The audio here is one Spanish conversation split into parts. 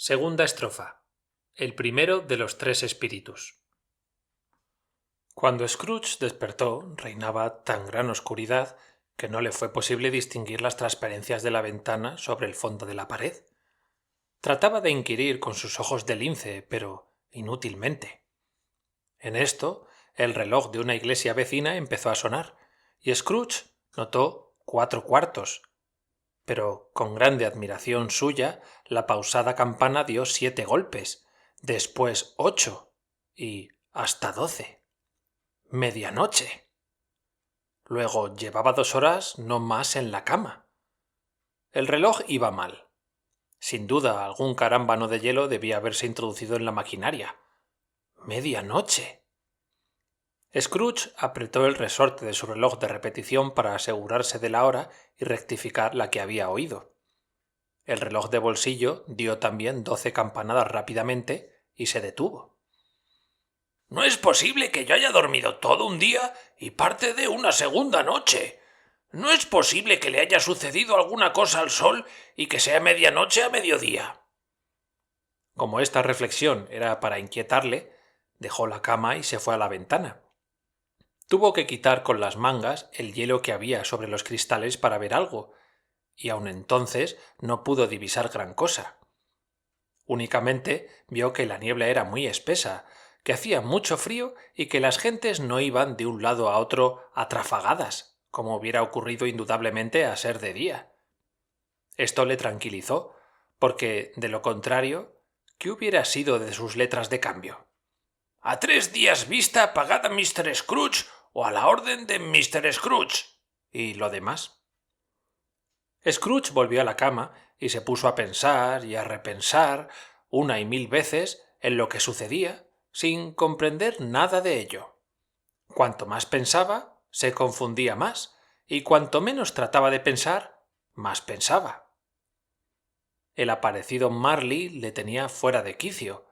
Segunda estrofa. El primero de los tres espíritus. Cuando Scrooge despertó, reinaba tan gran oscuridad que no le fue posible distinguir las transparencias de la ventana sobre el fondo de la pared. Trataba de inquirir con sus ojos de lince, pero inútilmente. En esto, el reloj de una iglesia vecina empezó a sonar, y Scrooge notó 4 cuartos. Pero con grande admiración suya, la pausada campana dio 7 golpes, después 8 y hasta 12. ¡Medianoche! Luego llevaba 2 horas no más en la cama. El reloj iba mal. Sin duda, algún carámbano de hielo debía haberse introducido en la maquinaria. ¡Medianoche! Scrooge apretó el resorte de su reloj de repetición para asegurarse de la hora y rectificar la que había oído. El reloj de bolsillo dio también 12 campanadas rápidamente y se detuvo. «No es posible que yo haya dormido todo un día y parte de una segunda noche. No es posible que le haya sucedido alguna cosa al sol y que sea medianoche a mediodía». Como esta reflexión era para inquietarle, dejó la cama y se fue a la ventana. Tuvo que quitar con las mangas el hielo que había sobre los cristales para ver algo, y aun entonces no pudo divisar gran cosa. Únicamente vio que la niebla era muy espesa, que hacía mucho frío y que las gentes no iban de un lado a otro atrafagadas, como hubiera ocurrido indudablemente a ser de día. Esto le tranquilizó, porque, de lo contrario, ¿qué hubiera sido de sus letras de cambio? «A 3 días vista pagada Mr. Scrooge o a la orden de Mr. Scrooge». ¿Y lo demás? Scrooge volvió a la cama y se puso a pensar y a repensar una y mil veces en lo que sucedía, sin comprender nada de ello. Cuanto más pensaba, se confundía más, y cuanto menos trataba de pensar, más pensaba. El aparecido Marley le tenía fuera de quicio.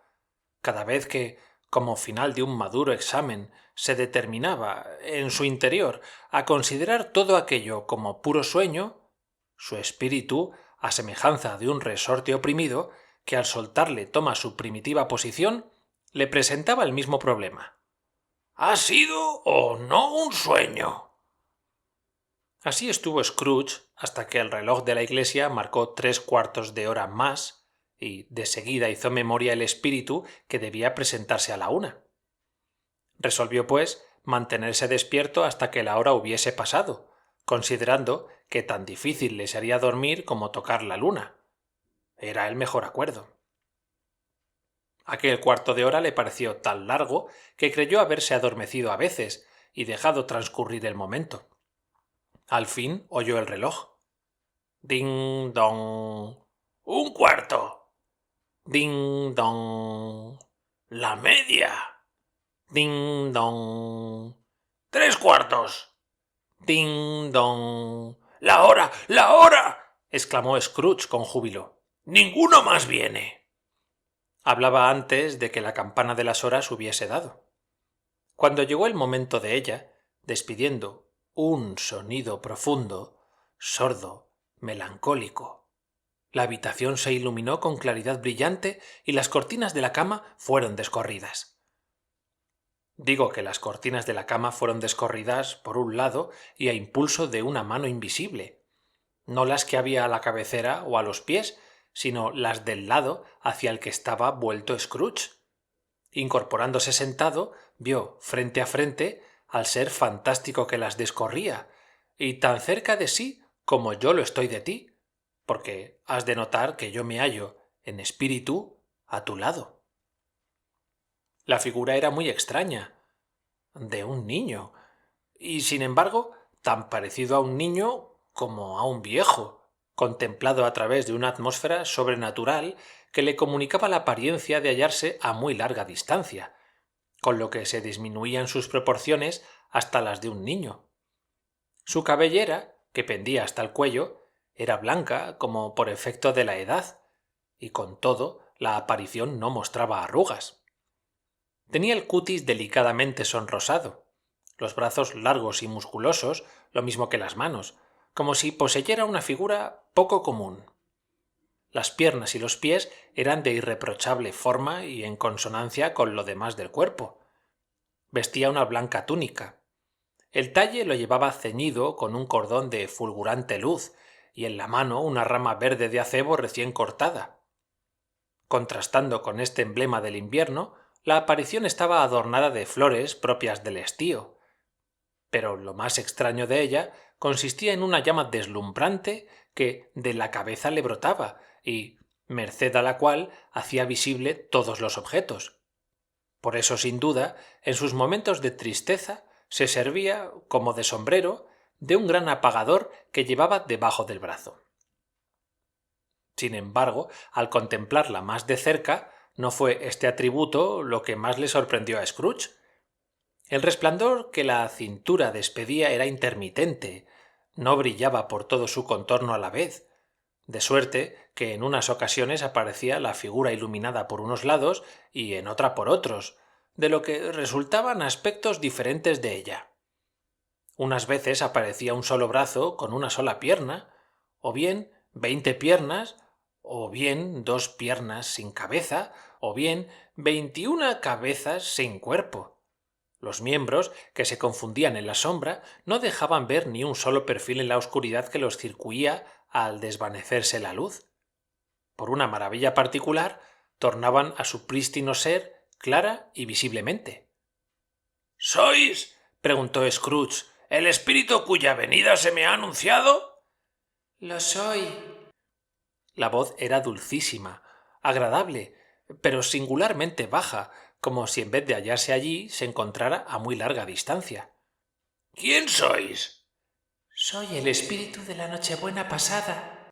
Cada vez que, como final de un maduro examen, se determinaba, en su interior, a considerar todo aquello como puro sueño, su espíritu, a semejanza de un resorte oprimido, que al soltarle toma su primitiva posición, le presentaba el mismo problema. ¿Ha sido o no un sueño? Así estuvo Scrooge hasta que el reloj de la iglesia marcó 3 cuartos de hora más y de seguida hizo memoria el espíritu que debía presentarse a la 1. Resolvió, pues, mantenerse despierto hasta que la hora hubiese pasado, considerando que tan difícil le sería dormir como tocar la luna. Era el mejor acuerdo. Aquel cuarto de hora le pareció tan largo que creyó haberse adormecido a veces y dejado transcurrir el momento. Al fin oyó el reloj. «Ding dong». «Un cuarto». «Ding dong». «La media». «Ding dong». «3 cuartos». «Ding dong». «La hora, la hora», exclamó Scrooge con júbilo. «Ninguno más viene». Hablaba antes de que la campana de las horas hubiese dado. Cuando llegó el momento de ella, despidiendo un sonido profundo, sordo, melancólico, la habitación se iluminó con claridad brillante y las cortinas de la cama fueron descorridas. Digo que las cortinas de la cama fueron descorridas por un lado y a impulso de una mano invisible, no las que había a la cabecera o a los pies, sino las del lado hacia el que estaba vuelto Scrooge. Incorporándose sentado, vio frente a frente al ser fantástico que las descorría, y tan cerca de sí como yo lo estoy de ti, porque has de notar que yo me hallo, en espíritu, a tu lado. La figura era muy extraña, de un niño, y sin embargo tan parecido a un niño como a un viejo, contemplado a través de una atmósfera sobrenatural que le comunicaba la apariencia de hallarse a muy larga distancia, con lo que se disminuían sus proporciones hasta las de un niño. Su cabellera, que pendía hasta el cuello, era blanca como por efecto de la edad, y con todo la aparición no mostraba arrugas. Tenía el cutis delicadamente sonrosado, los brazos largos y musculosos, lo mismo que las manos, como si poseyera una figura poco común. Las piernas y los pies eran de irreprochable forma y en consonancia con lo demás del cuerpo. Vestía una blanca túnica. El talle lo llevaba ceñido con un cordón de fulgurante luz y en la mano una rama verde de acebo recién cortada. Contrastando con este emblema del invierno, la aparición estaba adornada de flores propias del estío. Pero lo más extraño de ella consistía en una llama deslumbrante que de la cabeza le brotaba y, merced a la cual, hacía visible todos los objetos. Por eso, sin duda, en sus momentos de tristeza se servía, como de sombrero, de un gran apagador que llevaba debajo del brazo. Sin embargo, al contemplarla más de cerca, no fue este atributo lo que más le sorprendió a Scrooge. El resplandor que la cintura despedía era intermitente, no brillaba por todo su contorno a la vez, de suerte que en unas ocasiones aparecía la figura iluminada por unos lados y en otra por otros, de lo que resultaban aspectos diferentes de ella. Unas veces aparecía un solo brazo con una sola pierna, o bien 20 piernas, o bien 2 piernas sin cabeza, o bien 21 cabezas sin cuerpo. Los miembros, que se confundían en la sombra, no dejaban ver ni un solo perfil en la oscuridad que los circuía al desvanecerse la luz. Por una maravilla particular, tornaban a su prístino ser clara y visiblemente. —¿Sois? —preguntó Scrooge— ¿el espíritu cuya venida se me ha anunciado? —Lo soy. La voz era dulcísima, agradable, pero singularmente baja, como si en vez de hallarse allí se encontrara a muy larga distancia. —¿Quién sois? —Soy el espíritu de la Nochebuena pasada.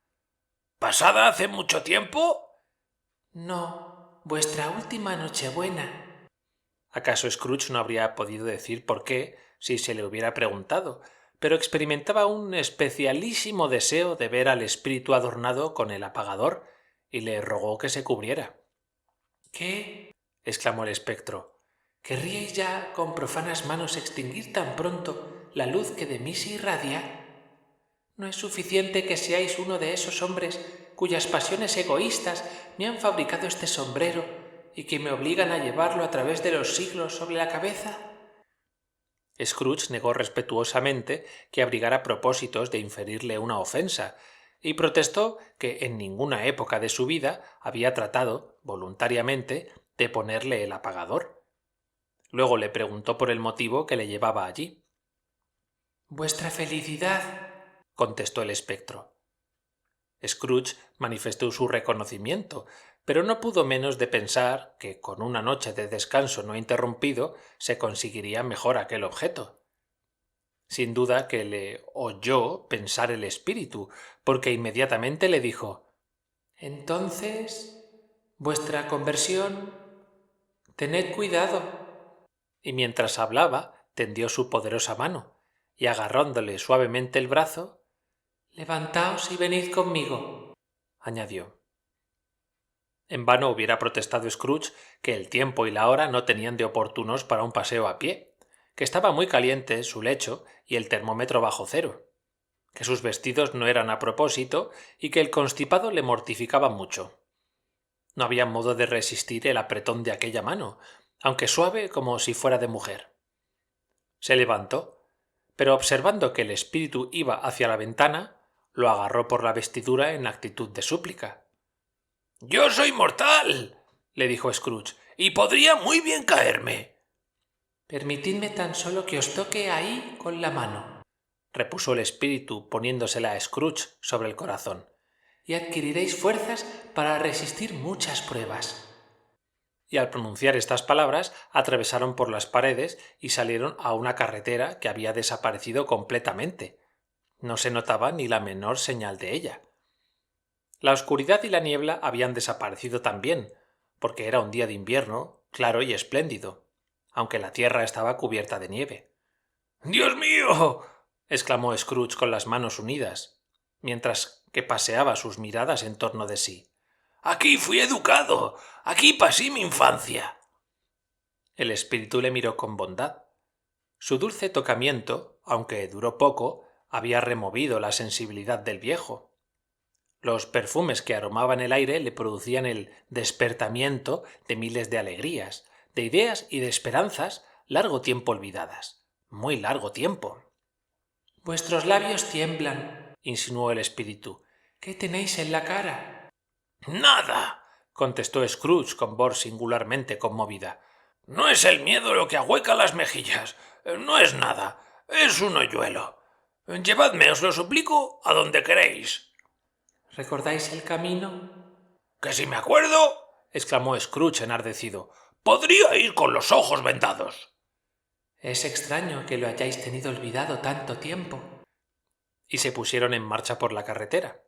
—¿Pasada hace mucho tiempo? —No, vuestra última Nochebuena. ¿Acaso Scrooge no habría podido decir por qué si se le hubiera preguntado? Pero experimentaba un especialísimo deseo de ver al espíritu adornado con el apagador y le rogó que se cubriera. —¿Qué? —exclamó el espectro— ¿querríais ya con profanas manos extinguir tan pronto la luz que de mí se irradia? ¿No es suficiente que seáis uno de esos hombres cuyas pasiones egoístas me han fabricado este sombrero y que me obligan a llevarlo a través de los siglos sobre la cabeza? Scrooge negó respetuosamente que abrigara propósitos de inferirle una ofensa, y protestó que en ninguna época de su vida había tratado, voluntariamente, de ponerle el apagador. Luego le preguntó por el motivo que le llevaba allí. —Vuestra felicidad —contestó el espectro. Scrooge manifestó su reconocimiento, pero no pudo menos de pensar que con una noche de descanso no interrumpido se conseguiría mejor aquel objeto. Sin duda que le oyó pensar el espíritu, porque inmediatamente le dijo: —Entonces, vuestra conversión, tened cuidado. Y mientras hablaba, tendió su poderosa mano, y agarrándole suavemente el brazo: —Levantaos y venid conmigo —añadió. En vano hubiera protestado Scrooge que el tiempo y la hora no tenían de oportunos para un paseo a pie, que estaba muy caliente su lecho y el termómetro bajo cero, que sus vestidos no eran a propósito y que el constipado le mortificaba mucho. No había modo de resistir el apretón de aquella mano, aunque suave como si fuera de mujer. Se levantó, pero observando que el espíritu iba hacia la ventana, lo agarró por la vestidura en actitud de súplica. —¡Yo soy mortal! —le dijo Scrooge— y podría muy bien caerme. —Permitidme tan solo que os toque ahí con la mano —repuso el espíritu poniéndosela a Scrooge sobre el corazón—, y adquiriréis fuerzas para resistir muchas pruebas. Y al pronunciar estas palabras atravesaron por las paredes y salieron a una carretera que había desaparecido completamente. No se notaba ni la menor señal de ella. La oscuridad y la niebla habían desaparecido también, porque era un día de invierno, claro y espléndido, aunque la tierra estaba cubierta de nieve. —¡Dios mío! —exclamó Scrooge con las manos unidas, mientras que paseaba sus miradas en torno de sí. —¡Aquí fui educado! ¡Aquí pasé mi infancia! El espíritu le miró con bondad. Su dulce tocamiento, aunque duró poco, había removido la sensibilidad del viejo. Los perfumes que aromaban el aire le producían el despertamiento de miles de alegrías, de ideas y de esperanzas largo tiempo olvidadas. Muy largo tiempo. «Vuestros labios tiemblan», insinuó el espíritu. «¿Qué tenéis en la cara?» «Nada», contestó Scrooge con voz singularmente conmovida. «No es el miedo lo que ahueca las mejillas. No es nada. Es un hoyuelo. Llevadme, os lo suplico, a donde queréis». «¿Recordáis el camino?» «¿Que si me acuerdo?», exclamó Scrooge enardecido. «Podría ir con los ojos vendados». «Es extraño que lo hayáis tenido olvidado tanto tiempo». Y se pusieron en marcha por la carretera.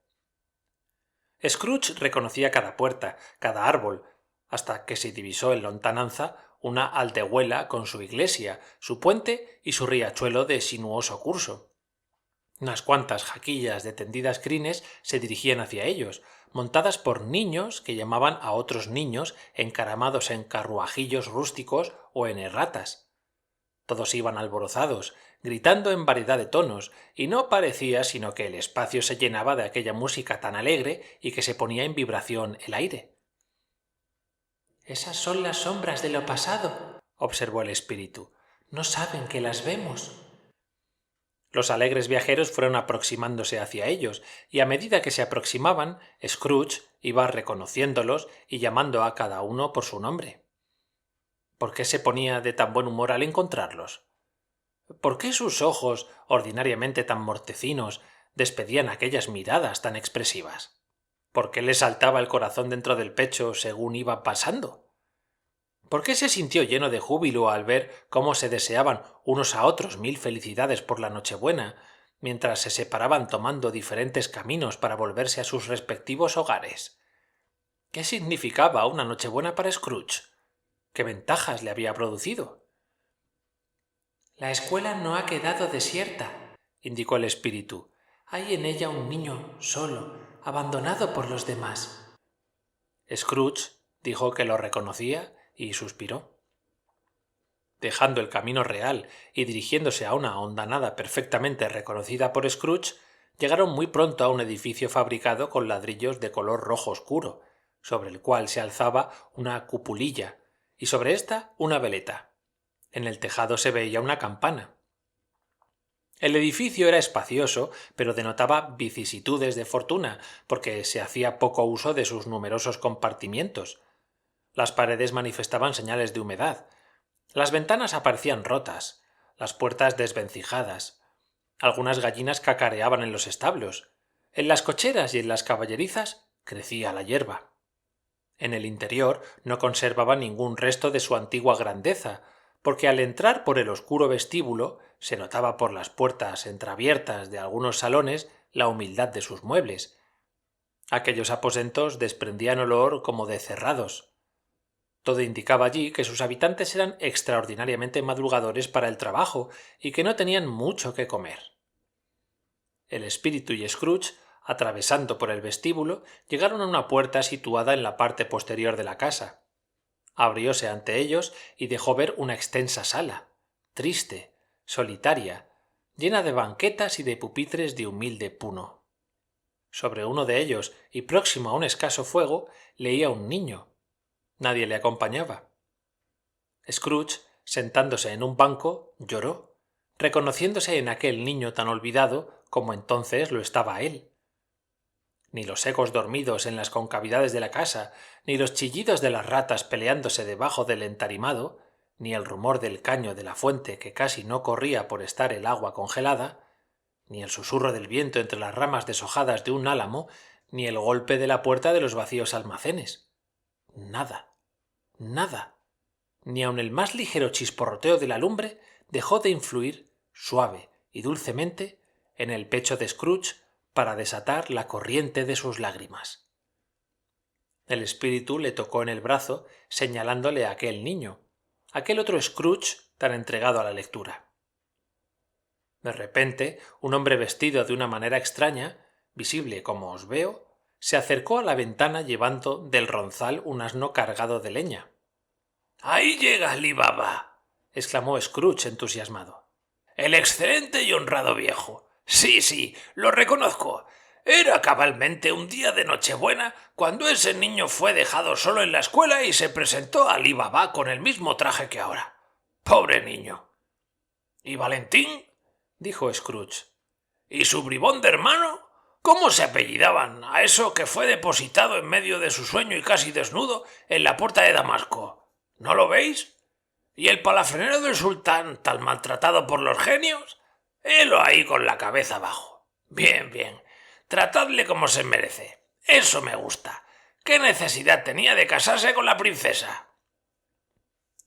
Scrooge reconocía cada puerta, cada árbol, hasta que se divisó en lontananza una aldehuela con su iglesia, su puente y su riachuelo de sinuoso curso. Unas cuantas jaquillas de tendidas crines se dirigían hacia ellos, montadas por niños que llamaban a otros niños encaramados en carruajillos rústicos o en erratas. Todos iban alborozados, gritando en variedad de tonos, y no parecía sino que el espacio se llenaba de aquella música tan alegre y que se ponía en vibración el aire. «Esas son las sombras de lo pasado», observó el espíritu. «No saben que las vemos». Los alegres viajeros fueron aproximándose hacia ellos, y a medida que se aproximaban, Scrooge iba reconociéndolos y llamando a cada uno por su nombre. ¿Por qué se ponía de tan buen humor al encontrarlos? ¿Por qué sus ojos, ordinariamente tan mortecinos, despedían aquellas miradas tan expresivas? ¿Por qué le saltaba el corazón dentro del pecho según iba pasando? ¿Por qué se sintió lleno de júbilo al ver cómo se deseaban unos a otros mil felicidades por la Nochebuena, mientras se separaban tomando diferentes caminos para volverse a sus respectivos hogares? ¿Qué significaba una Nochebuena para Scrooge? ¿Qué ventajas le había producido? «La escuela no ha quedado desierta», indicó el espíritu. «Hay en ella un niño solo, abandonado por los demás». Scrooge dijo que lo reconocía y suspiró. Dejando el camino real y dirigiéndose a una hondanada perfectamente reconocida por Scrooge, llegaron muy pronto a un edificio fabricado con ladrillos de color rojo oscuro, sobre el cual se alzaba una cupulilla, y sobre ésta una veleta. En el tejado se veía una campana. El edificio era espacioso, pero denotaba vicisitudes de fortuna, porque se hacía poco uso de sus numerosos compartimientos. Las paredes manifestaban señales de humedad. Las ventanas aparecían rotas, las puertas desvencijadas. Algunas gallinas cacareaban en los establos. En las cocheras y en las caballerizas crecía la hierba. En el interior no conservaba ningún resto de su antigua grandeza, porque al entrar por el oscuro vestíbulo se notaba por las puertas entreabiertas de algunos salones la humildad de sus muebles. Aquellos aposentos desprendían olor como de cerrados. Todo indicaba allí que sus habitantes eran extraordinariamente madrugadores para el trabajo y que no tenían mucho que comer. El espíritu y Scrooge, atravesando por el vestíbulo, llegaron a una puerta situada en la parte posterior de la casa. Abrióse ante ellos y dejó ver una extensa sala, triste, solitaria, llena de banquetas y de pupitres de humilde puno. Sobre uno de ellos, y próximo a un escaso fuego, leía un niño. Nadie le acompañaba. Scrooge, sentándose en un banco, lloró, reconociéndose en aquel niño tan olvidado como entonces lo estaba él. Ni los ecos dormidos en las concavidades de la casa, ni los chillidos de las ratas peleándose debajo del entarimado, ni el rumor del caño de la fuente que casi no corría por estar el agua congelada, ni el susurro del viento entre las ramas deshojadas de un álamo, ni el golpe de la puerta de los vacíos almacenes. Nada, nada, ni aun el más ligero chisporroteo de la lumbre dejó de influir suave y dulcemente en el pecho de Scrooge para desatar la corriente de sus lágrimas. El espíritu le tocó en el brazo, señalándole a aquel niño, aquel otro Scrooge tan entregado a la lectura. De repente, un hombre vestido de una manera extraña, visible como os veo, se acercó a la ventana llevando del ronzal un asno cargado de leña. «¡Ahí llega Ali Baba!», exclamó Scrooge entusiasmado. «El excelente y honrado viejo. Sí, lo reconozco. Era cabalmente un día de Nochebuena cuando ese niño fue dejado solo en la escuela y se presentó a Alí Baba con el mismo traje que ahora. Pobre niño. ¿Y Valentín? dijo Scrooge. ¿Y su bribón de hermano? ¿Cómo se apellidaban a eso que fue depositado en medio de su sueño y casi desnudo en la puerta de Damasco? ¿No lo veis? ¿Y el palafrenero del sultán, tan maltratado por los genios? Helo ahí con la cabeza abajo. Bien, bien. Tratadle como se merece. Eso me gusta. ¿Qué necesidad tenía de casarse con la princesa?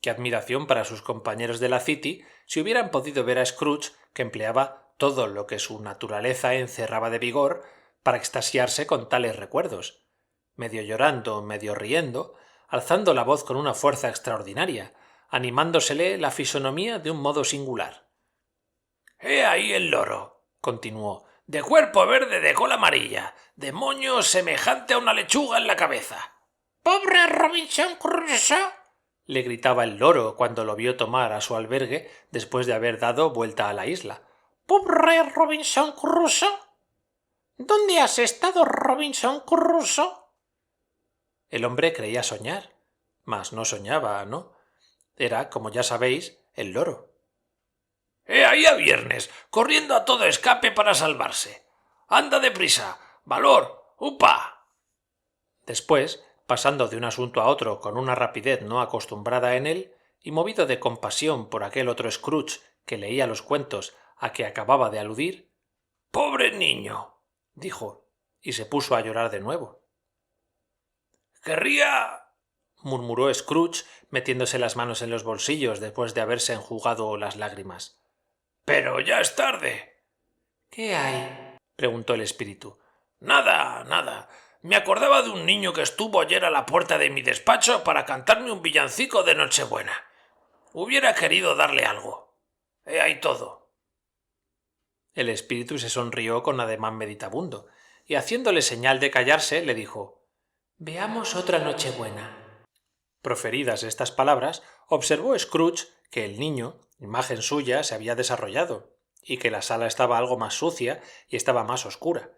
Qué admiración para sus compañeros de la City si hubieran podido ver a Scrooge, que empleaba todo lo que su naturaleza encerraba de vigor para extasiarse con tales recuerdos, medio llorando, medio riendo, alzando la voz con una fuerza extraordinaria, animándosele la fisonomía de un modo singular. He ahí el loro, continuó, de cuerpo verde de cola amarilla, de moño semejante a una lechuga en la cabeza. ¡Pobre Robinson Crusoe! Le gritaba el loro cuando lo vio tomar a su albergue después de haber dado vuelta a la isla. ¡Pobre Robinson Crusoe! ¿Dónde has estado, Robinson Crusoe? El hombre creía soñar, mas no soñaba, ¿no? Era, como ya sabéis, el loro. He ahí a Viernes, corriendo a todo escape para salvarse. ¡Anda deprisa! ¡Valor! ¡Upa! Después, pasando de un asunto a otro con una rapidez no acostumbrada en él, y movido de compasión por aquel otro Scrooge que leía los cuentos a que acababa de aludir, ¡pobre niño!, dijo, y se puso a llorar de nuevo. Querría, murmuró Scrooge, metiéndose las manos en los bolsillos después de haberse enjugado las lágrimas. Pero ya es tarde. ¿Qué hay? Preguntó el espíritu. Nada, nada. Me acordaba de un niño que estuvo ayer a la puerta de mi despacho para cantarme un villancico de Nochebuena. Hubiera querido darle algo. He ahí todo. El espíritu se sonrió con ademán meditabundo, y haciéndole señal de callarse, le dijo: «Veamos otra Nochebuena». Proferidas estas palabras, observó Scrooge que el niño, imagen suya, se había desarrollado, y que la sala estaba algo más sucia y estaba más oscura.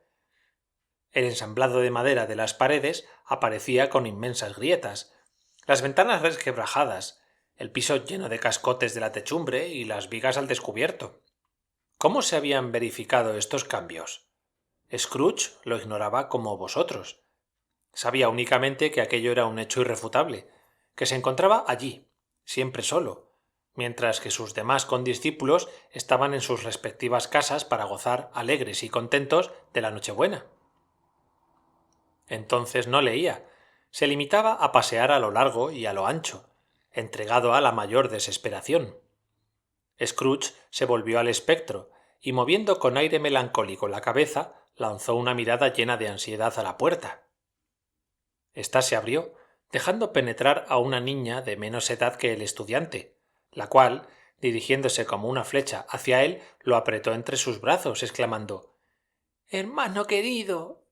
El ensamblado de madera de las paredes aparecía con inmensas grietas, las ventanas resquebrajadas, el piso lleno de cascotes de la techumbre y las vigas al descubierto. ¿Cómo se habían verificado estos cambios? Scrooge lo ignoraba como vosotros. Sabía únicamente que aquello era un hecho irrefutable, que se encontraba allí, siempre solo, mientras que sus demás condiscípulos estaban en sus respectivas casas para gozar alegres y contentos de la Nochebuena. Entonces no leía, se limitaba a pasear a lo largo y a lo ancho, entregado a la mayor desesperación. Scrooge se volvió al espectro y, moviendo con aire melancólico la cabeza, lanzó una mirada llena de ansiedad a la puerta. Esta se abrió, dejando penetrar a una niña de menos edad que el estudiante, la cual, dirigiéndose como una flecha hacia él, lo apretó entre sus brazos, exclamando: «Hermano querido».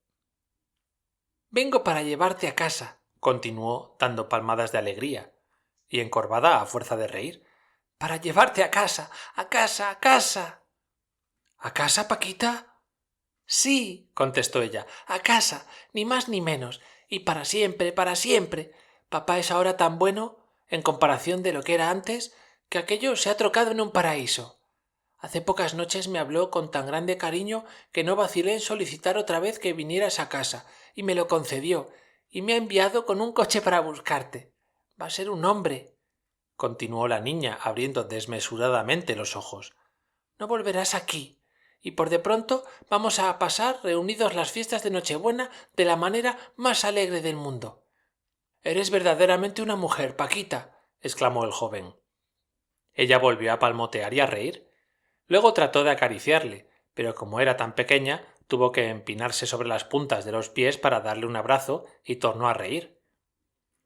«Vengo para llevarte a casa», continuó, dando palmadas de alegría, y encorvada a fuerza de reír. «Para llevarte a casa, a casa, a casa». «¿A casa, Paquita?» «Sí», contestó ella, «a casa, ni más ni menos, y para siempre, para siempre. Papá es ahora tan bueno, en comparación de lo que era antes, que aquello se ha trocado en un paraíso. Hace pocas noches me habló con tan grande cariño que no vacilé en solicitar otra vez que vinieras a casa, y me lo concedió, y me ha enviado con un coche para buscarte. Va a ser un hombre», continuó la niña, abriendo desmesuradamente los ojos. «No volverás aquí, y por de pronto vamos a pasar reunidos las fiestas de Nochebuena de la manera más alegre del mundo». «Eres verdaderamente una mujer, Paquita», exclamó el joven. Ella volvió a palmotear y a reír. Luego trató de acariciarle, pero como era tan pequeña, tuvo que empinarse sobre las puntas de los pies para darle un abrazo y tornó a reír.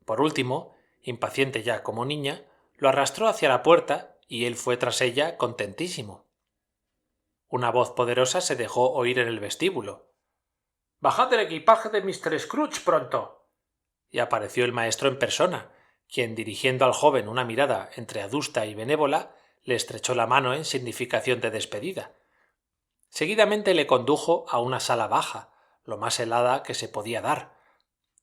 Por último, impaciente ya como niña, lo arrastró hacia la puerta y él fue tras ella contentísimo. Una voz poderosa se dejó oír en el vestíbulo. «Bajad el equipaje de Mr. Scrooge pronto». Y apareció el maestro en persona, quien, dirigiendo al joven una mirada entre adusta y benévola, le estrechó la mano en significación de despedida. Seguidamente le condujo a una sala baja, lo más helada que se podía dar.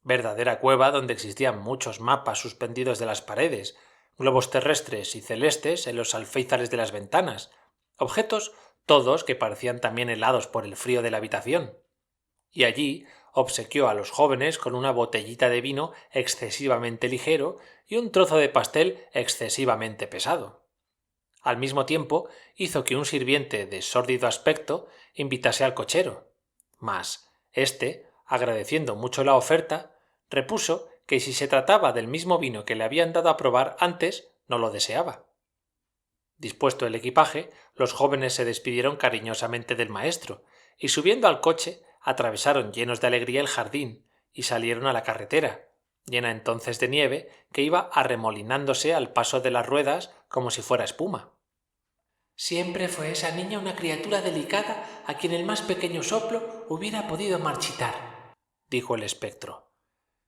Verdadera cueva donde existían muchos mapas suspendidos de las paredes, globos terrestres y celestes en los alféizares de las ventanas, objetos todos que parecían también helados por el frío de la habitación. Y allí obsequió a los jóvenes con una botellita de vino excesivamente ligero y un trozo de pastel excesivamente pesado. Al mismo tiempo hizo que un sirviente de sórdido aspecto invitase al cochero, mas éste, agradeciendo mucho la oferta, repuso que si se trataba del mismo vino que le habían dado a probar antes, no lo deseaba. Dispuesto el equipaje, los jóvenes se despidieron cariñosamente del maestro, y subiendo al coche, atravesaron llenos de alegría el jardín, y salieron a la carretera, llena entonces de nieve, que iba arremolinándose al paso de las ruedas como si fuera espuma. Siempre fue esa niña una criatura delicada a quien el más pequeño soplo hubiera podido marchitar, dijo el espectro.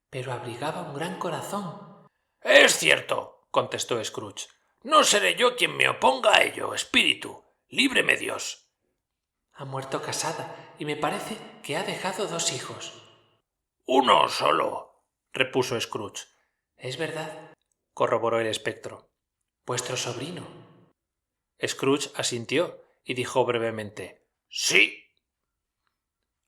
Pero abrigaba un gran corazón. Es cierto, contestó Scrooge. No seré yo quien me oponga a ello, espíritu. Líbreme Dios. Ha muerto casada y me parece que ha dejado 2 hijos. Uno solo, repuso Scrooge. Es verdad, corroboró el espectro. Vuestro sobrino. Scrooge asintió y dijo brevemente: Sí.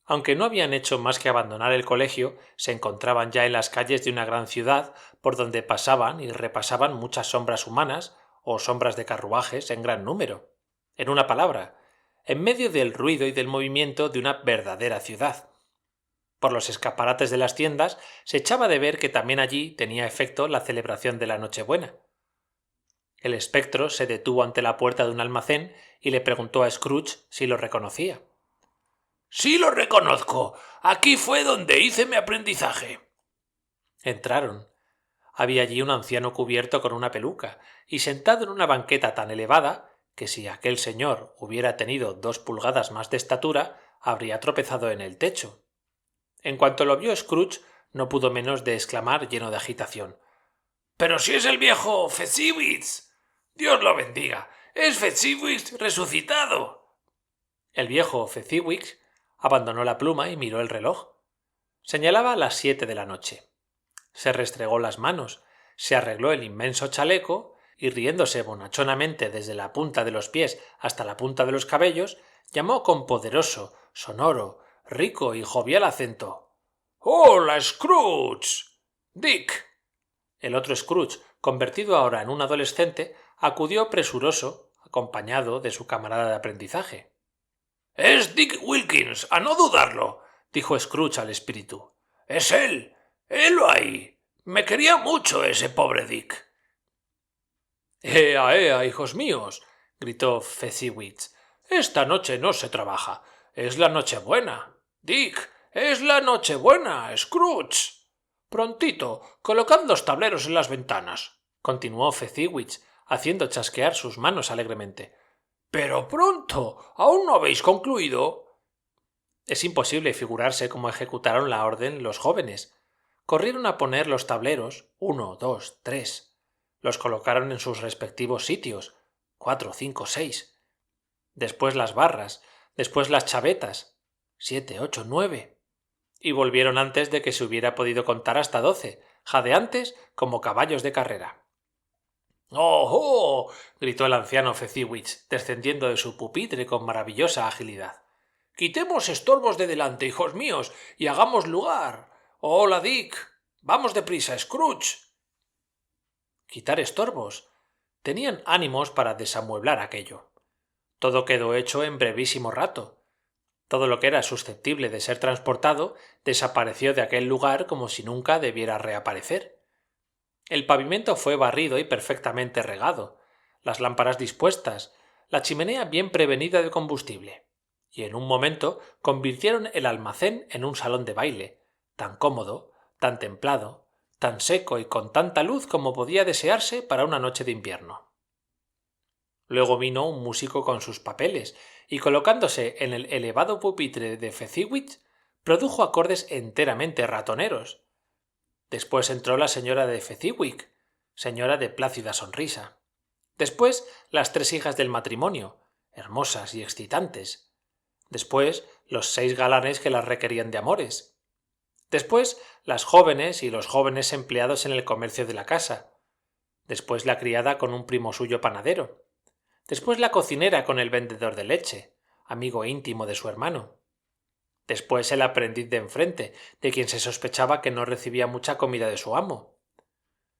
Aunque no habían hecho más que abandonar el colegio, se encontraban ya en las calles de una gran ciudad por donde pasaban y repasaban muchas sombras humanas o sombras de carruajes en gran número. En una palabra, en medio del ruido y del movimiento de una verdadera ciudad. Por los escaparates de las tiendas se echaba de ver que también allí tenía efecto la celebración de la Nochebuena. El espectro se detuvo ante la puerta de un almacén y le preguntó a Scrooge si lo reconocía. Sí lo reconozco. Aquí fue donde hice mi aprendizaje. Entraron. Había allí un anciano cubierto con una peluca y sentado en una banqueta tan elevada que si aquel señor hubiera tenido 2 pulgadas más de estatura, habría tropezado en el techo. En cuanto lo vio Scrooge, no pudo menos de exclamar lleno de agitación: —¡Pero si es el viejo Fezziwig! ¡Dios lo bendiga! ¡Es Fezziwig resucitado! El viejo Fezziwig abandonó la pluma y miró el reloj. Señalaba las 7 de la noche. Se restregó las manos, se arregló el inmenso chaleco y, riéndose bonachonamente desde la punta de los pies hasta la punta de los cabellos, llamó con poderoso, sonoro, rico y jovial acento: —¡Hola, Scrooge! ¡Dick! El otro Scrooge, convertido ahora en un adolescente, acudió presuroso, acompañado de su camarada de aprendizaje. —Es Dick Wilkins, a no dudarlo —dijo Scrooge al espíritu—. —Es él. ¡Helo ahí! Me quería mucho ese pobre Dick. —¡Ea, ea, hijos míos! —gritó Fezziwig—. Esta noche no se trabaja. Es la Nochebuena. Dick, es la Nochebuena, Scrooge. Prontito, colocad los tableros en las ventanas —continuó Fezziwig, haciendo chasquear sus manos alegremente. —Pero pronto. ¿Aún no habéis concluido? Es imposible figurarse cómo ejecutaron la orden los jóvenes. Corrieron a poner los tableros, 1, 2, 3. Los colocaron en sus respectivos sitios, 4, 5, 6. Después las barras, después las chavetas, 7, 8, 9. Y volvieron antes de que se hubiera podido contar hasta 12, jadeantes como caballos de carrera. —¡Oh, oh! —gritó el anciano Fezziwig, descendiendo de su pupitre con maravillosa agilidad. —Quitemos estorbos de delante, hijos míos, y hagamos lugar. —¡Hola, Dick! —Vamos deprisa, Scrooge. Quitar estorbos. Tenían ánimos para desamueblar aquello. Todo quedó hecho en brevísimo rato. Todo lo que era susceptible de ser transportado desapareció de aquel lugar como si nunca debiera reaparecer. El pavimento fue barrido y perfectamente regado, las lámparas dispuestas, la chimenea bien prevenida de combustible, y en un momento convirtieron el almacén en un salón de baile, tan cómodo, tan templado, tan seco y con tanta luz como podía desearse para una noche de invierno. Luego vino un músico con sus papeles, y colocándose en el elevado pupitre de Fezziwig, produjo acordes enteramente ratoneros. Después entró la señora de Fezziwig, señora de plácida sonrisa. Después las 3 hijas del matrimonio, hermosas y excitantes. Después los 6 galanes que las requerían de amores. Después las jóvenes y los jóvenes empleados en el comercio de la casa. Después la criada con un primo suyo panadero. Después la cocinera con el vendedor de leche, amigo íntimo de su hermano. Después el aprendiz de enfrente, de quien se sospechaba que no recibía mucha comida de su amo.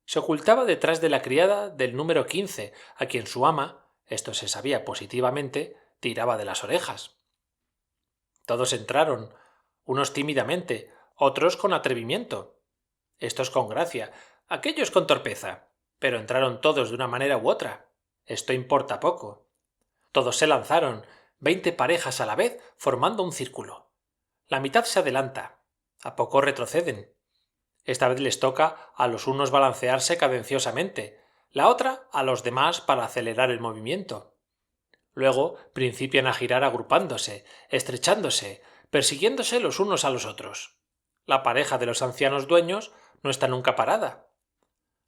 Se ocultaba detrás de la criada del número 15, a quien su ama, esto se sabía positivamente, tiraba de las orejas. Todos entraron, unos tímidamente, otros con atrevimiento, estos con gracia, aquellos con torpeza, pero entraron todos de una manera u otra. Esto importa poco. Todos se lanzaron, 20 parejas a la vez, formando un círculo. La mitad se adelanta, a poco retroceden. Esta vez les toca a los unos balancearse cadenciosamente, la otra a los demás para acelerar el movimiento. Luego principian a girar agrupándose, estrechándose, persiguiéndose los unos a los otros. La pareja de los ancianos dueños no está nunca parada.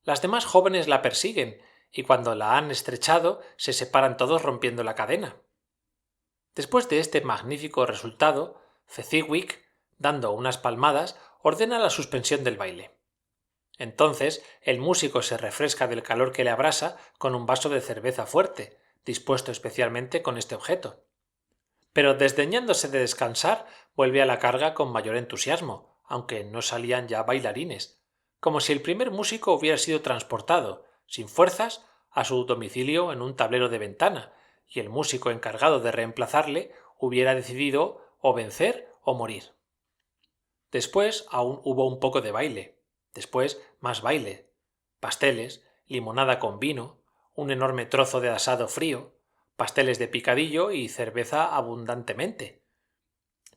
Las demás jóvenes la persiguen, y cuando la han estrechado se separan todos rompiendo la cadena. Después de este magnífico resultado, Fezziwig, dando unas palmadas, ordena la suspensión del baile. Entonces el músico se refresca del calor que le abrasa con un vaso de cerveza fuerte, dispuesto especialmente con este objeto. Pero desdeñándose de descansar, vuelve a la carga con mayor entusiasmo, aunque no salían ya bailarines, como si el primer músico hubiera sido transportado, sin fuerzas, a su domicilio en un tablero de ventana, y el músico encargado de reemplazarle hubiera decidido o vencer o morir. Después aún hubo un poco de baile, después más baile, pasteles, limonada con vino, un enorme trozo de asado frío, pasteles de picadillo y cerveza abundantemente.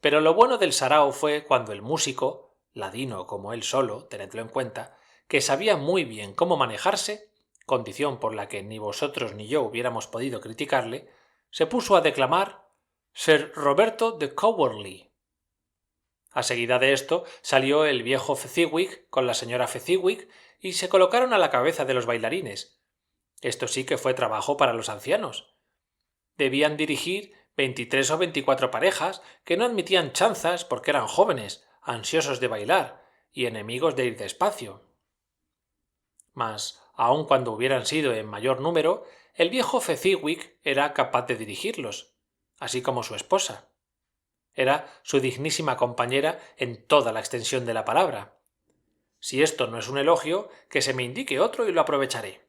Pero lo bueno del sarao fue cuando el músico, ladino como él solo, tenedlo en cuenta, que sabía muy bien cómo manejarse, condición por la que ni vosotros ni yo hubiéramos podido criticarle, se puso a declamar Sir Roberto de Coverley. A seguida de esto salió el viejo Fezziwig con la señora Fezziwig y se colocaron a la cabeza de los bailarines. Esto sí que fue trabajo para los ancianos. Debían dirigir 23 o 24 parejas que no admitían chanzas porque eran jóvenes, ansiosos de bailar y enemigos de ir despacio. Mas, aun cuando hubieran sido en mayor número, el viejo Fezziwig era capaz de dirigirlos, así como su esposa. Era su dignísima compañera en toda la extensión de la palabra. Si esto no es un elogio, que se me indique otro y lo aprovecharé.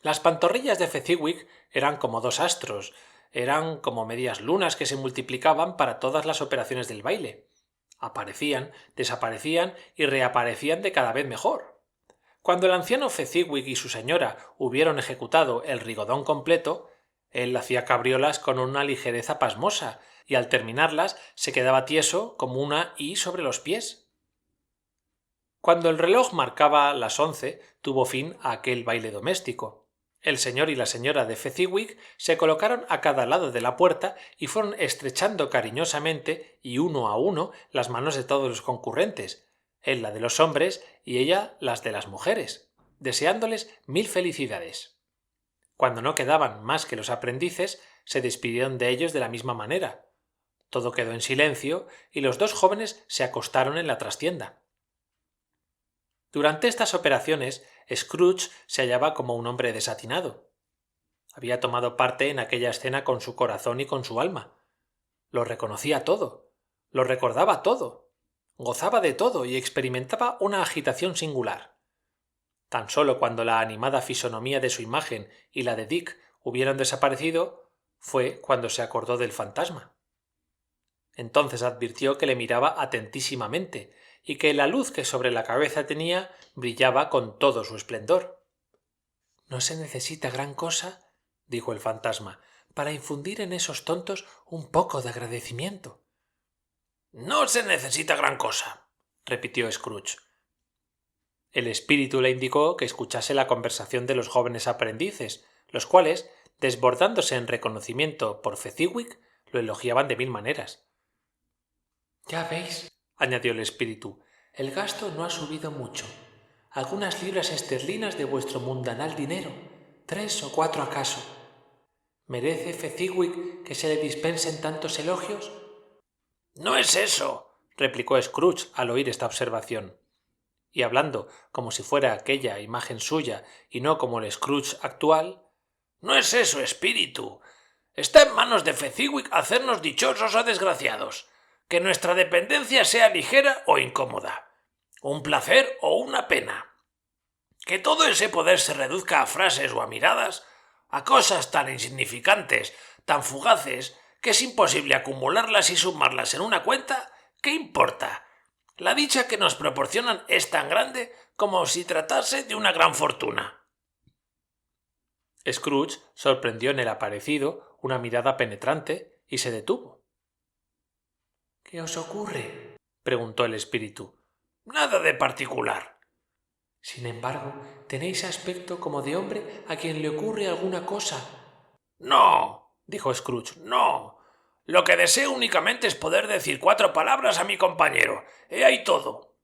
Las pantorrillas de Fezziwig eran como 2 astros, eran como medias lunas que se multiplicaban para todas las operaciones del baile. Aparecían, desaparecían y reaparecían de cada vez mejor. Cuando el anciano Fezziwig y su señora hubieron ejecutado el rigodón completo, él hacía cabriolas con una ligereza pasmosa, y al terminarlas se quedaba tieso como una I sobre los pies. Cuando el reloj marcaba las 11, tuvo fin aquel baile doméstico. El señor y la señora de Fezziwig se colocaron a cada lado de la puerta y fueron estrechando cariñosamente y uno a uno las manos de todos los concurrentes, él la de los hombres y ella las de las mujeres, deseándoles 1000 felicidades. Cuando no quedaban más que los aprendices, se despidieron de ellos de la misma manera. Todo quedó en silencio y los 2 jóvenes se acostaron en la trastienda. Durante estas operaciones, Scrooge se hallaba como un hombre desatinado. Había tomado parte en aquella escena con su corazón y con su alma. Lo reconocía todo, lo recordaba todo, gozaba de todo y experimentaba una agitación singular. Tan solo cuando la animada fisonomía de su imagen y la de Dick hubieran desaparecido, fue cuando se acordó del fantasma. Entonces advirtió que le miraba atentísimamente y que la luz que sobre la cabeza tenía brillaba con todo su esplendor. No se necesita gran cosa, dijo el fantasma, para infundir en esos tontos un poco de agradecimiento. No se necesita gran cosa, repitió Scrooge. El espíritu le indicó que escuchase la conversación de los jóvenes aprendices, los cuales, desbordándose en reconocimiento por Fezziwig, lo elogiaban de 1000 maneras. Ya veis, añadió el espíritu, el gasto no ha subido mucho. Algunas libras esterlinas de vuestro mundanal dinero, 3 o 4 acaso. ¿Merece Fezziwig que se le dispensen tantos elogios? No es eso, replicó Scrooge al oír esta observación. Y hablando como si fuera aquella imagen suya y no como el Scrooge actual, no es eso, espíritu. Está en manos de Fezziwig hacernos dichosos o desgraciados, que nuestra dependencia sea ligera o incómoda, un placer o una pena. Que todo ese poder se reduzca a frases o a miradas, a cosas tan insignificantes, tan fugaces, que es imposible acumularlas y sumarlas en una cuenta, ¿qué importa? La dicha que nos proporcionan es tan grande como si tratase de una gran fortuna. Scrooge sorprendió en el aparecido una mirada penetrante y se detuvo. ¿Qué os ocurre? Preguntó el espíritu. Nada de particular. Sin embargo, tenéis aspecto como de hombre a quien le ocurre alguna cosa. No, dijo Scrooge, no. Lo que deseo únicamente es poder decir 4 palabras a mi compañero. He ahí todo.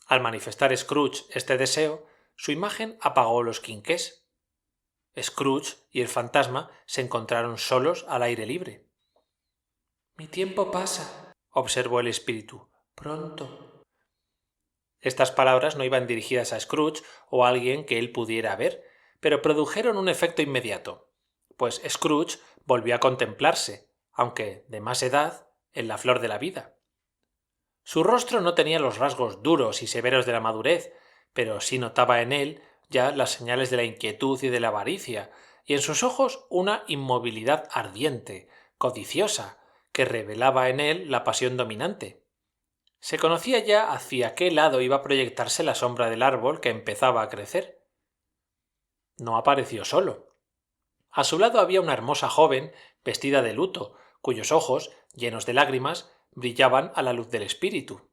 Al manifestar Scrooge este deseo, su imagen apagó los quinqués. Scrooge y el fantasma se encontraron solos al aire libre. Mi tiempo pasa, observó el espíritu. Pronto. Estas palabras no iban dirigidas a Scrooge o a alguien que él pudiera ver, pero produjeron un efecto inmediato, pues Scrooge volvió a contemplarse, aunque de más edad, en la flor de la vida. Su rostro no tenía los rasgos duros y severos de la madurez, pero sí notaba en él ya las señales de la inquietud y de la avaricia, y en sus ojos una inmovilidad ardiente, codiciosa, que revelaba en él la pasión dominante. Se conocía ya hacia qué lado iba a proyectarse la sombra del árbol que empezaba a crecer. No apareció solo. A su lado había una hermosa joven, vestida de luto, cuyos ojos, llenos de lágrimas, brillaban a la luz del espíritu.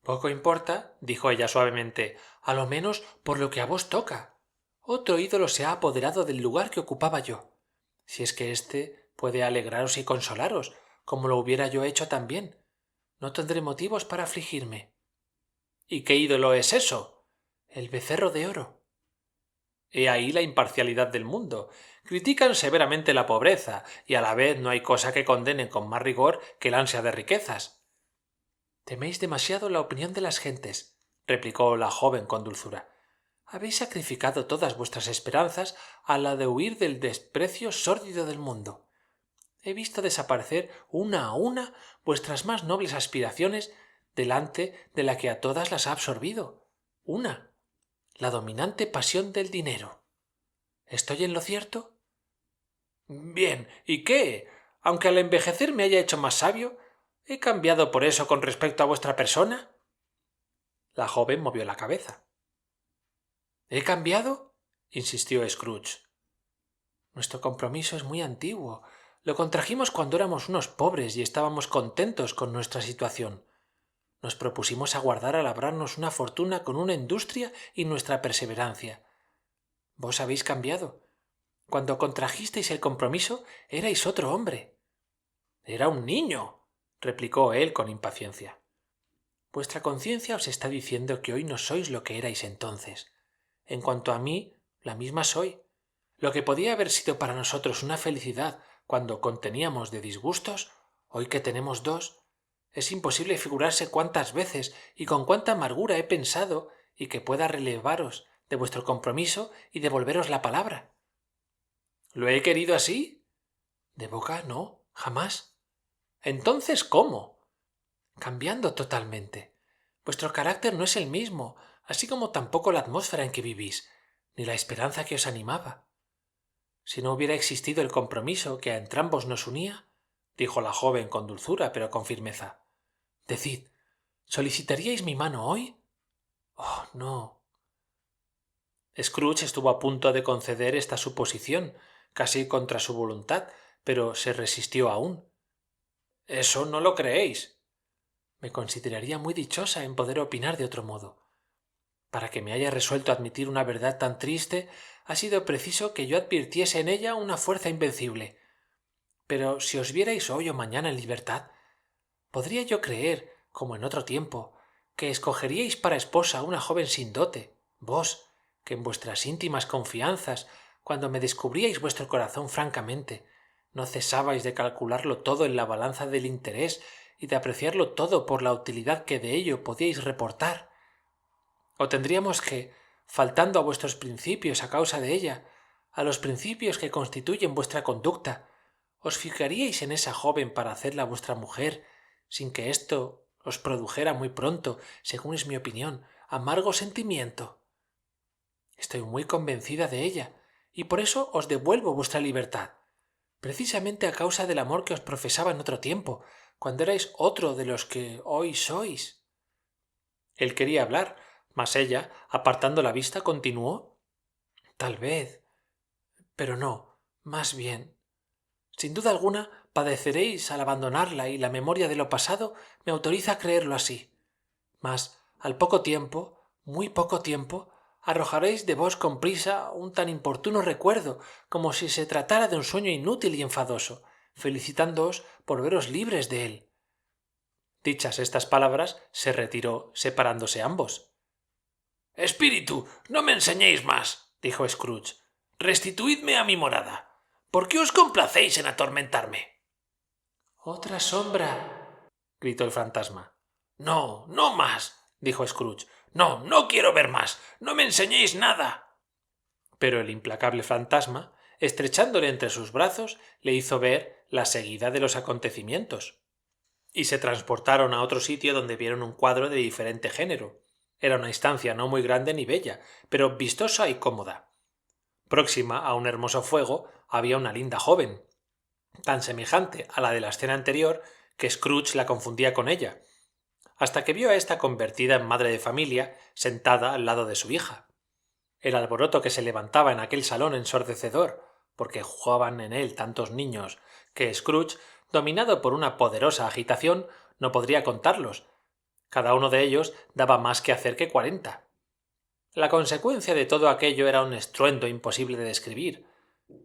Poco importa, dijo ella suavemente, a lo menos por lo que a vos toca. Otro ídolo se ha apoderado del lugar que ocupaba yo. Si es que éste puede alegraros y consolaros, como lo hubiera yo hecho también. No tendré motivos para afligirme. ¿Y qué ídolo es eso? El becerro de oro. He ahí la imparcialidad del mundo. Critican severamente la pobreza, y a la vez no hay cosa que condenen con más rigor que el ansia de riquezas. Teméis demasiado la opinión de las gentes, replicó la joven con dulzura. Habéis sacrificado todas vuestras esperanzas a la de huir del desprecio sórdido del mundo. He visto desaparecer una a una vuestras más nobles aspiraciones delante de la que a todas las ha absorbido. Una, la dominante pasión del dinero. ¿Estoy en lo cierto? Bien, ¿y qué? Aunque al envejecer me haya hecho más sabio, ¿he cambiado por eso con respecto a vuestra persona? La joven movió la cabeza. ¿He cambiado? Insistió Scrooge. Nuestro compromiso es muy antiguo. Lo contrajimos cuando éramos unos pobres y estábamos contentos con nuestra situación. Nos propusimos aguardar a labrarnos una fortuna con una industria y nuestra perseverancia. Vos habéis cambiado. Cuando contrajisteis el compromiso, erais otro hombre. Era un niño, replicó él con impaciencia. Vuestra conciencia os está diciendo que hoy no sois lo que erais entonces. En cuanto a mí, la misma soy. Lo que podía haber sido para nosotros una felicidad cuando conteníamos de disgustos, hoy que tenemos dos, es imposible figurarse cuántas veces y con cuánta amargura he pensado y que pueda relevaros de vuestro compromiso y devolveros la palabra. ¿Lo he querido así? De boca no, jamás. Entonces, ¿cómo? Cambiando totalmente. Vuestro carácter no es el mismo, así como tampoco la atmósfera en que vivís, ni la esperanza que os animaba. Si no hubiera existido el compromiso que a entrambos nos unía, dijo la joven con dulzura pero con firmeza, decid, ¿solicitaríais mi mano hoy? Oh, no. Scrooge estuvo a punto de conceder esta suposición, casi contra su voluntad, pero se resistió aún. Eso no lo creéis. Me consideraría muy dichosa en poder opinar de otro modo. Para que me haya resuelto admitir una verdad tan triste, ha sido preciso que yo advirtiese en ella una fuerza invencible. Pero si os vierais hoy o mañana en libertad, podría yo creer, como en otro tiempo, que escogeríais para esposa a una joven sin dote, vos, que en vuestras íntimas confianzas, cuando me descubríais vuestro corazón francamente, no cesabais de calcularlo todo en la balanza del interés y de apreciarlo todo por la utilidad que de ello podíais reportar. O tendríamos que, faltando a vuestros principios a causa de ella, a los principios que constituyen vuestra conducta, os fijaríais en esa joven para hacerla vuestra mujer, sin que esto os produjera muy pronto, según es mi opinión, amargo sentimiento. Estoy muy convencida de ella, y por eso os devuelvo vuestra libertad, precisamente a causa del amor que os profesaba en otro tiempo, cuando erais otro de los que hoy sois. Él quería hablar, mas ella, apartando la vista, continuó. Tal vez, pero no, más bien. Sin duda alguna padeceréis al abandonarla y la memoria de lo pasado me autoriza a creerlo así. Mas, al poco tiempo, muy poco tiempo, arrojaréis de vos con prisa un tan importuno recuerdo como si se tratara de un sueño inútil y enfadoso, felicitándoos por veros libres de él. Dichas estas palabras, se retiró, separándose ambos. Espíritu, no me enseñéis más, dijo Scrooge. Restituidme a mi morada. ¿Por qué os complacéis en atormentarme? —¡Otra sombra! —gritó el fantasma. —No, no más —dijo Scrooge—. No, no quiero ver más. No me enseñéis nada. Pero el implacable fantasma, estrechándole entre sus brazos, le hizo ver la seguida de los acontecimientos. Y se transportaron a otro sitio donde vieron un cuadro de diferente género. Era una estancia no muy grande ni bella, pero vistosa y cómoda. Próxima a un hermoso fuego había una linda joven, tan semejante a la de la escena anterior que Scrooge la confundía con ella, hasta que vio a ésta convertida en madre de familia, sentada al lado de su hija. El alboroto que se levantaba en aquel salón ensordecedor, porque jugaban en él tantos niños, que Scrooge, dominado por una poderosa agitación, no podría contarlos. Cada uno de ellos daba más que hacer que 40. La consecuencia de todo aquello era un estruendo imposible de describir,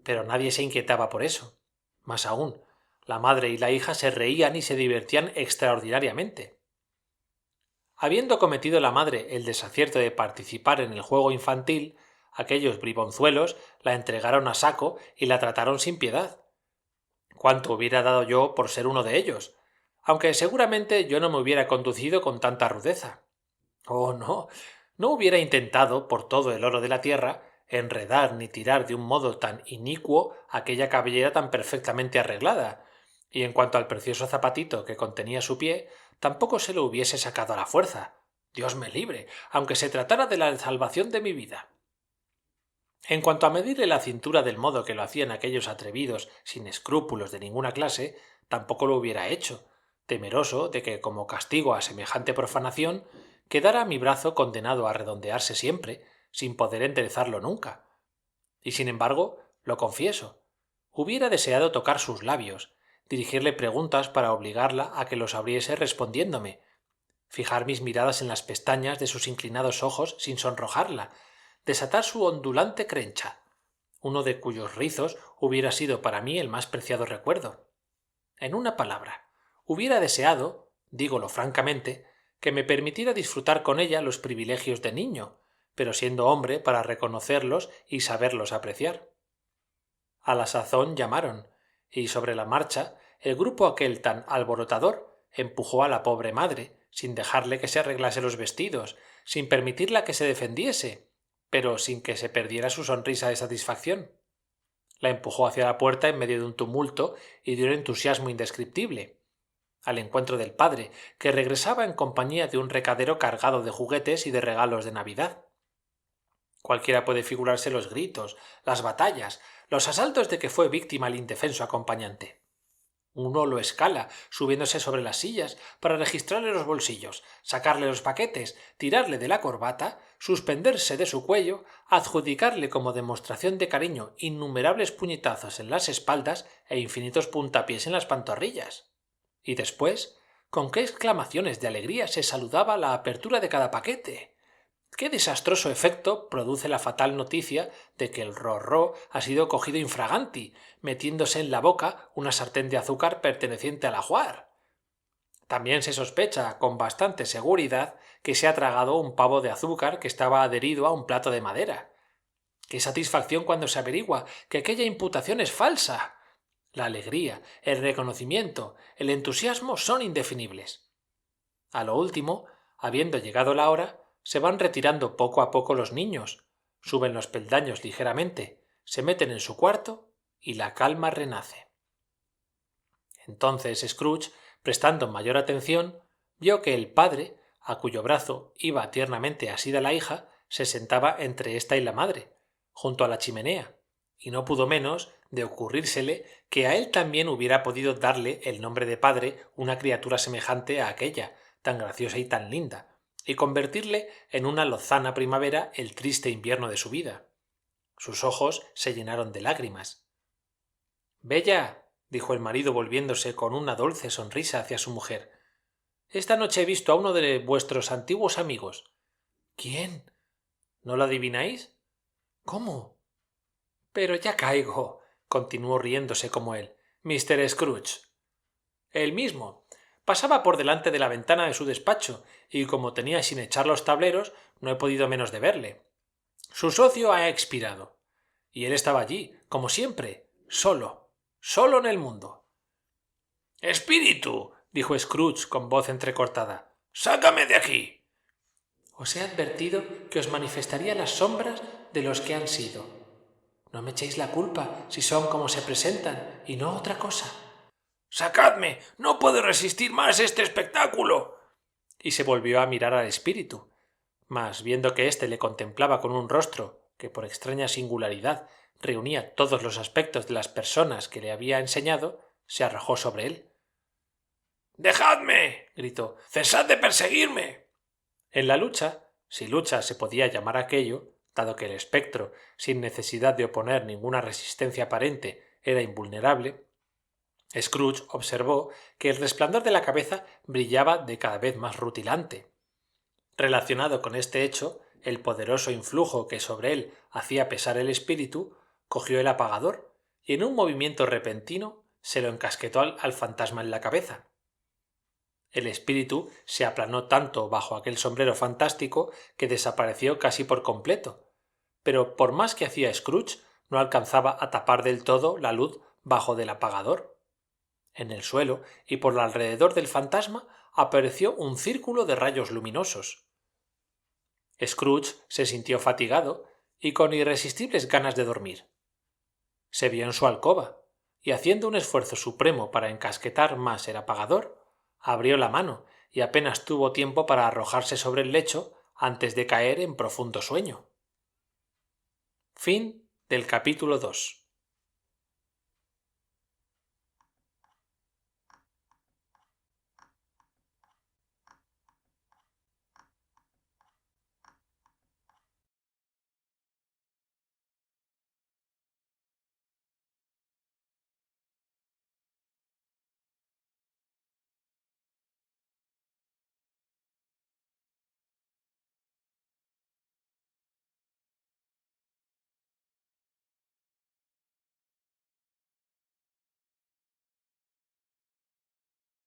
pero nadie se inquietaba por eso. Más aún, la madre y la hija se reían y se divertían extraordinariamente. Habiendo cometido la madre el desacierto de participar en el juego infantil, aquellos bribonzuelos la entregaron a saco y la trataron sin piedad. ¿Cuánto hubiera dado yo por ser uno de ellos? Aunque seguramente yo no me hubiera conducido con tanta rudeza. Oh, no, no hubiera intentado, por todo el oro de la tierra, enredar ni tirar de un modo tan inicuo aquella cabellera tan perfectamente arreglada, y en cuanto al precioso zapatito que contenía su pie, tampoco se lo hubiese sacado a la fuerza. Dios me libre, aunque se tratara de la salvación de mi vida. En cuanto a medirle la cintura del modo que lo hacían aquellos atrevidos sin escrúpulos de ninguna clase, tampoco lo hubiera hecho, temeroso de que, como castigo a semejante profanación, quedara mi brazo condenado a redondearse siempre, sin poder enderezarlo nunca. Y sin embargo, lo confieso, hubiera deseado tocar sus labios, dirigirle preguntas para obligarla a que los abriese respondiéndome, fijar mis miradas en las pestañas de sus inclinados ojos sin sonrojarla, desatar su ondulante crencha, uno de cuyos rizos hubiera sido para mí el más preciado recuerdo. En una palabra, hubiera deseado, dígolo francamente, que me permitiera disfrutar con ella los privilegios de niño, pero siendo hombre para reconocerlos y saberlos apreciar. A la sazón llamaron, y sobre la marcha, el grupo aquel tan alborotador empujó a la pobre madre, sin dejarle que se arreglase los vestidos, sin permitirla que se defendiese, pero sin que se perdiera su sonrisa de satisfacción. La empujó hacia la puerta en medio de un tumulto y de un entusiasmo indescriptible, al encuentro del padre, que regresaba en compañía de un recadero cargado de juguetes y de regalos de Navidad. Cualquiera puede figurarse los gritos, las batallas, los asaltos de que fue víctima el indefenso acompañante. Uno lo escala, subiéndose sobre las sillas, para registrarle los bolsillos, sacarle los paquetes, tirarle de la corbata, suspenderse de su cuello, adjudicarle como demostración de cariño innumerables puñetazos en las espaldas e infinitos puntapiés en las pantorrillas. Y después, con qué exclamaciones de alegría se saludaba la apertura de cada paquete. Qué desastroso efecto produce la fatal noticia de que el rorró ha sido cogido infraganti, metiéndose en la boca una sartén de azúcar perteneciente al ajuar. También se sospecha, con bastante seguridad, que se ha tragado un pavo de azúcar que estaba adherido a un plato de madera. ¡Qué satisfacción cuando se averigua que aquella imputación es falsa! La alegría, el reconocimiento, el entusiasmo son indefinibles. A lo último, habiendo llegado la hora, se van retirando poco a poco los niños, suben los peldaños ligeramente, se meten en su cuarto y la calma renace. Entonces Scrooge, prestando mayor atención, vio que el padre, a cuyo brazo iba tiernamente asida la hija, se sentaba entre ésta y la madre, junto a la chimenea, y no pudo menos de ocurrírsele que a él también hubiera podido darle el nombre de padre una criatura semejante a aquella, tan graciosa y tan linda, y convertirle en una lozana primavera el triste invierno de su vida. Sus ojos se llenaron de lágrimas. «Bella», dijo el marido volviéndose con una dulce sonrisa hacia su mujer, «esta noche he visto a uno de vuestros antiguos amigos». «¿Quién? ¿No lo adivináis?» «¿Cómo?» «Pero ya caigo», continuó riéndose como él, «Mr. Scrooge». «El mismo. Pasaba por delante de la ventana de su despacho, y como tenía sin echar los tableros, no he podido menos de verle. Su socio ha expirado, y él estaba allí, como siempre, solo en el mundo». «Espíritu», dijo Scrooge con voz entrecortada, «sácame de aquí». «Os he advertido que os manifestaría las sombras de los que han sido. No me echéis la culpa si son como se presentan, y no otra cosa». «Sacadme, no puedo resistir más este espectáculo». Y se volvió a mirar al espíritu, mas viendo que éste le contemplaba con un rostro que por extraña singularidad reunía todos los aspectos de las personas que le había enseñado, se arrojó sobre él. «¡Dejadme!» gritó. «¡Cesad de perseguirme!». En la lucha, si lucha se podía llamar aquello, dado que el espectro, sin necesidad de oponer ninguna resistencia aparente, era invulnerable, Scrooge observó que el resplandor de la cabeza brillaba de cada vez más rutilante. Relacionado con este hecho, el poderoso influjo que sobre él hacía pesar el espíritu, cogió el apagador y en un movimiento repentino se lo encasquetó al fantasma en la cabeza. El espíritu se aplanó tanto bajo aquel sombrero fantástico que desapareció casi por completo, pero por más que hacía Scrooge, no alcanzaba a tapar del todo la luz bajo del apagador. En el suelo y por alrededor del fantasma apareció un círculo de rayos luminosos. Scrooge se sintió fatigado y con irresistibles ganas de dormir. Se vio en su alcoba y, haciendo un esfuerzo supremo para encasquetar más el apagador, abrió la mano y apenas tuvo tiempo para arrojarse sobre el lecho antes de caer en profundo sueño. Fin del capítulo 2.